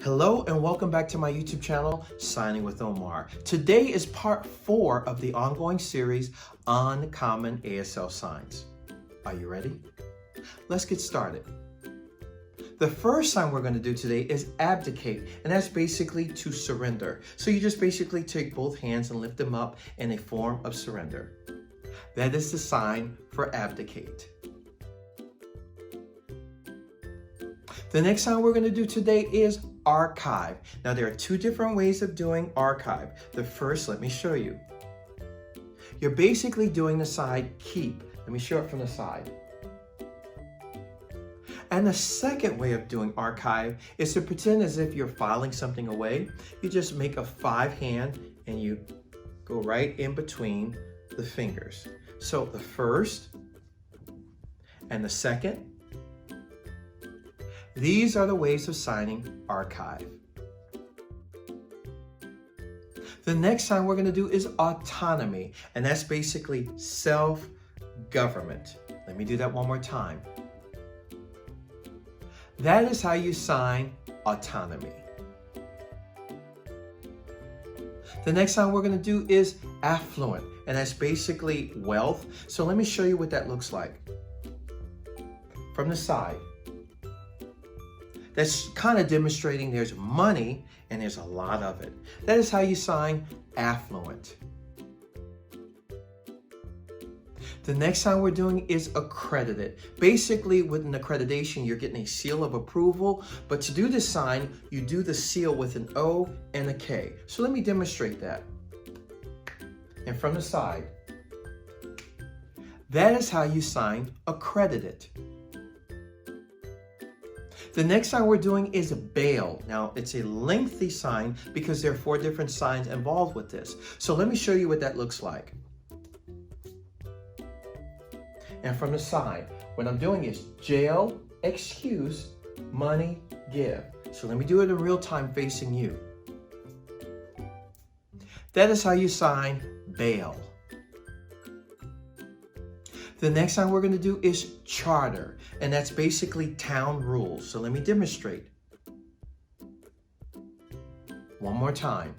Hello and welcome back to my YouTube channel, Signing with Omar. Today is part 4 of the ongoing series, Uncommon ASL Signs. Are you ready? Let's get started. The first sign we're going to do today is Abdicate, and that's basically to surrender. So you just basically take both hands and lift them up in a form of surrender. That is the sign for Abdicate. The next sign we're going to do today is Archive. Now there are two different ways of doing Archive. The first, let me show you. You're basically doing the side Keep. Let me show it from the side. And the second way of doing Archive is to pretend as if you're filing something away. You just make a 5 hand and you go right in between the fingers. So the first and the second. These are the ways of signing Archive. The next sign we're going to do is Autonomy, and that's basically self-government. Let me do that one more time. That is how you sign Autonomy. The next sign we're going to do is Affluent, and that's basically wealth. So let me show you what that looks like. From the side. That's kind of demonstrating there's money and there's a lot of it. That is how you sign Affluent. The next sign we're doing is Accredited. Basically, with an accreditation, you're getting a seal of approval, but to do this sign, you do the seal with an O and a K. So let me demonstrate that. And from the side, that is how you sign Accredited. The next sign we're doing is Bail. Now, it's a lengthy sign because there are 4 different signs involved with this. So let me show you what that looks like. And from the side, what I'm doing is jail, excuse, money, give. So let me do it in real time facing you. That is how you sign Bail. The next sign we're going to do is Charter, and that's basically town rules. So let me demonstrate. One more time.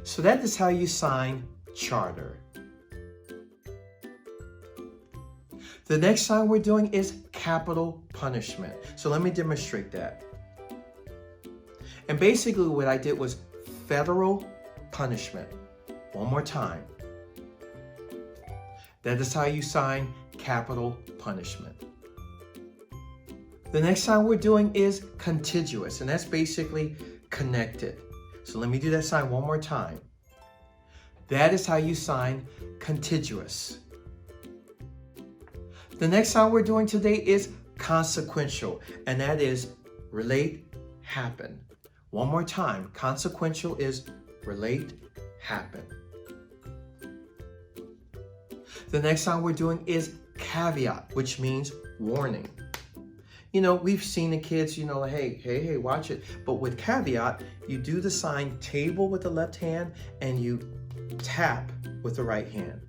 So that is how you sign Charter. The next sign we're doing is Capital Punishment. So let me demonstrate that. And basically what I did was Federal Punishment. One more time. That is how you sign Capital Punishment. The next sign we're doing is Contiguous, and that's basically connected. So let me do that sign one more time. That is how you sign Contiguous. The next sign we're doing today is Consequential, and that is relate, happen. One more time. Consequential is relate, happen. The next sign we're doing is Caveat, which means warning. You know, we've seen the kids, like, hey, watch it. But with Caveat, you do the sign table with the left hand and you tap with the right hand.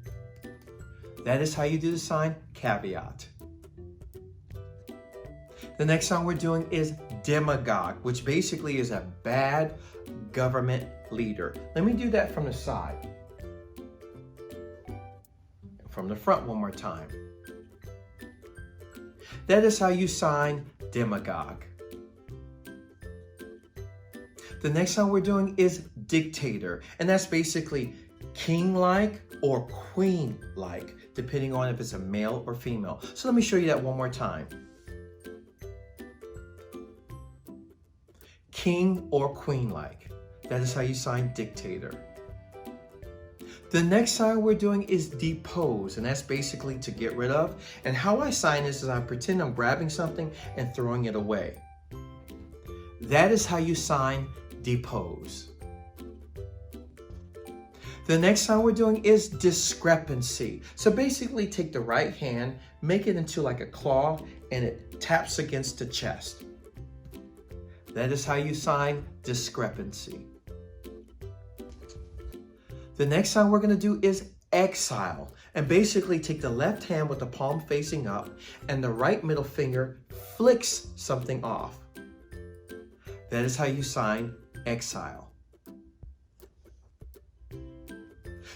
That is how you do the sign Caveat. The next sign we're doing is Demagogue, which basically is a bad government leader. Let me do that from the side. From the front one more time. That is how you sign Demagogue. The next sign we're doing is Dictator, and that's basically king-like or queen-like, depending on if it's a male or female. So let me show you that one more time. King or queen-like. That is how you sign Dictator. The next sign we're doing is Depose, and that's basically to get rid of. And how I sign this is I pretend I'm grabbing something and throwing it away. That is how you sign Depose. The next sign we're doing is Discrepancy. So basically take the right hand, make it into like a claw, and it taps against the chest. That is how you sign Discrepancy. The next sign we're going to do is Exile, and basically take the left hand with the palm facing up and the right middle finger flicks something off. That is how you sign Exile.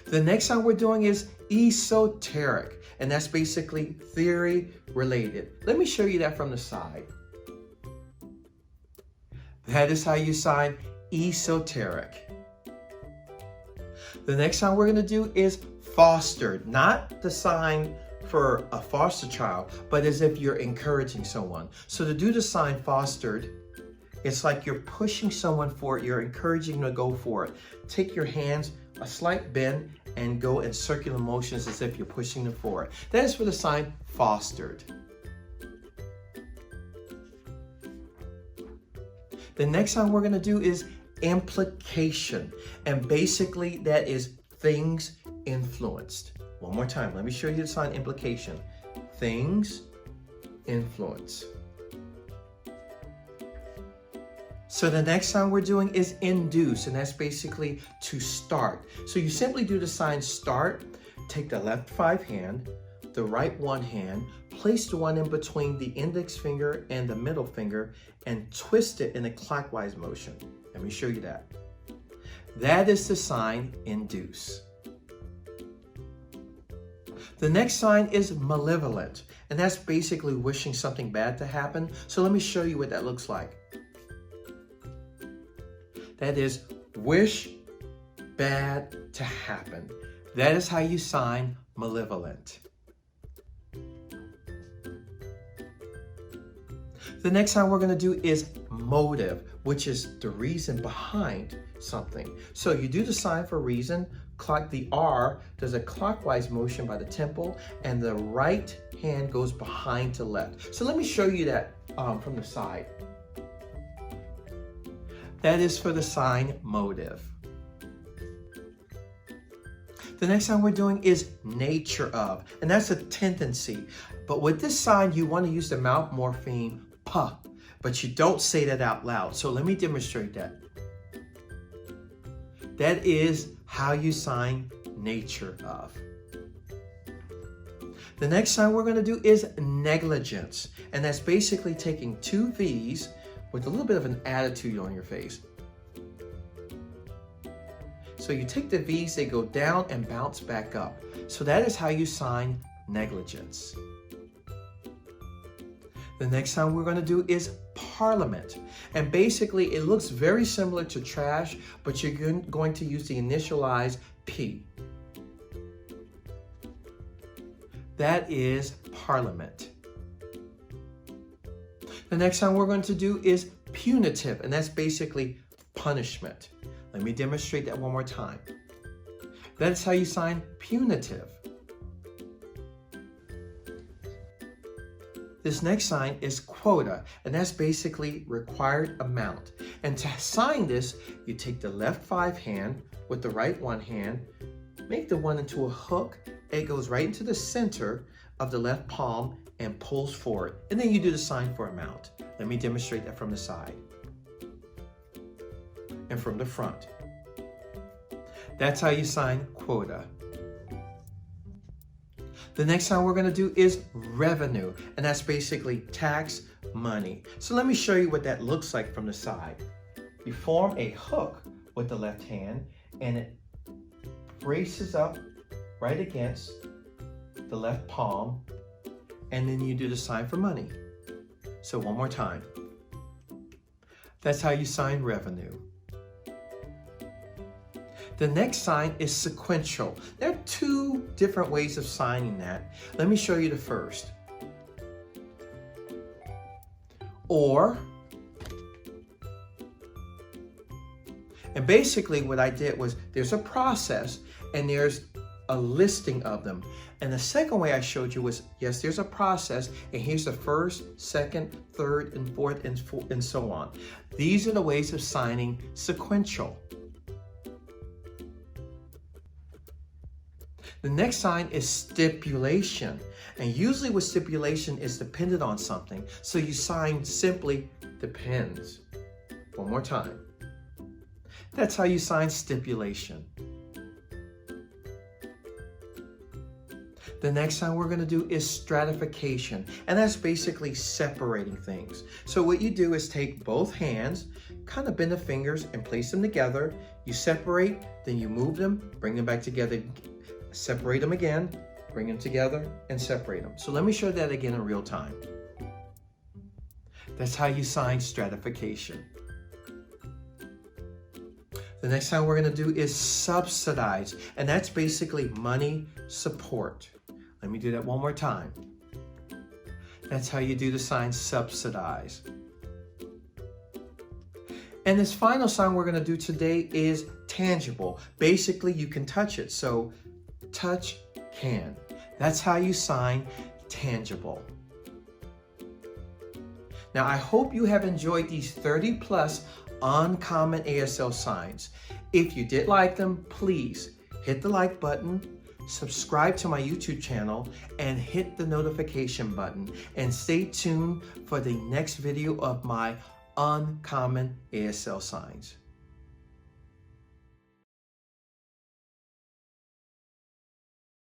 The next sign we're doing is Esoteric, and that's basically theory related. Let me show you that from the side. That is how you sign Esoteric. The next sign we're going to do is Fostered, not the sign for a foster child, but as if you're encouraging someone. So to do the sign Fostered, it's like you're pushing someone for it, you're encouraging them to go for it. Take your hands, a slight bend, and go in circular motions as if you're pushing them forward. That is for the sign Fostered. The next sign we're going to do is Implication, and basically that is things influenced. One more time, let me show you the sign Implication. Things influence. So the next sign we're doing is Induce, and that's basically to start. So you simply do the sign Start, take the left 5 hand, the right 1 hand, place the one in between the index finger and the middle finger, and twist it in a clockwise motion. Let me show you that. That is the sign Induce. The next sign is Malevolent, and that's basically wishing something bad to happen. So let me show you what that looks like. That is wish bad to happen. That is how you sign Malevolent. The next sign we're going to do is Motive, which is the reason behind something. So you do the sign for reason, the R does a clockwise motion by the temple, and the right hand goes behind to left. So let me show you that from the side. That is for the sign Motive. The next sign we're doing is Nature of, and that's a tendency. But with this sign, you want to use the mouth morpheme puh, but you don't say that out loud. So let me demonstrate that. That is how you sign Nature of. The next sign we're going to do is Negligence, and that's basically taking 2 V's with a little bit of an attitude on your face. So you take the V's, they go down and bounce back up. So that is how you sign Negligence. The next sign we're going to do is Parliament. And basically it looks very similar to trash, but you're going to use the initialized P. That is Parliament. The next sign we're going to do is Punitive, and that's basically punishment. Let me demonstrate that one more time. That's how you sign Punitive. This next sign is Quota, and that's basically required amount. And to sign this, you take the left 5 hand with the right 1 hand, make the one into a hook. It goes right into the center of the left palm and pulls forward. And then you do the sign for amount. Let me demonstrate that from the side and from the front. That's how you sign Quota. The next sign we're going to do is Revenue, and that's basically tax money. So let me show you what that looks like from the side. You form a hook with the left hand, and it braces up right against the left palm, and then you do the sign for money. So one more time. That's how you sign Revenue. The next sign is Sequential. There are 2 different ways of signing that. Let me show you the first. Or, and basically what I did was there's a process and there's a listing of them. And the second way I showed you was, yes, there's a process, and here's the first, second, third, and fourth, and so on. These are the ways of signing Sequential. The next sign is Stipulation, and usually with stipulation it's dependent on something, so you sign simply depends. One more time. That's how you sign Stipulation. The next sign we're going to do is stratification, and that's basically separating things. So what you do is take both hands, kind of bend the fingers and place them together. You separate, then you move them, bring them back together, separate them again, bring them together, and separate them. So let me show that again in real time. That's how you sign stratification. The next sign we're going to do is subsidize, and that's basically money support. Let me do that one more time. That's how you do the sign subsidize. And this final sign we're going to do today is tangible. Basically, you can touch it. So touch can. That's how you sign tangible. Now, I hope you have enjoyed these 30 plus uncommon ASL signs. If you did like them, please hit the like button, subscribe to my YouTube channel, and hit the notification button. And stay tuned for the next video of my uncommon ASL signs.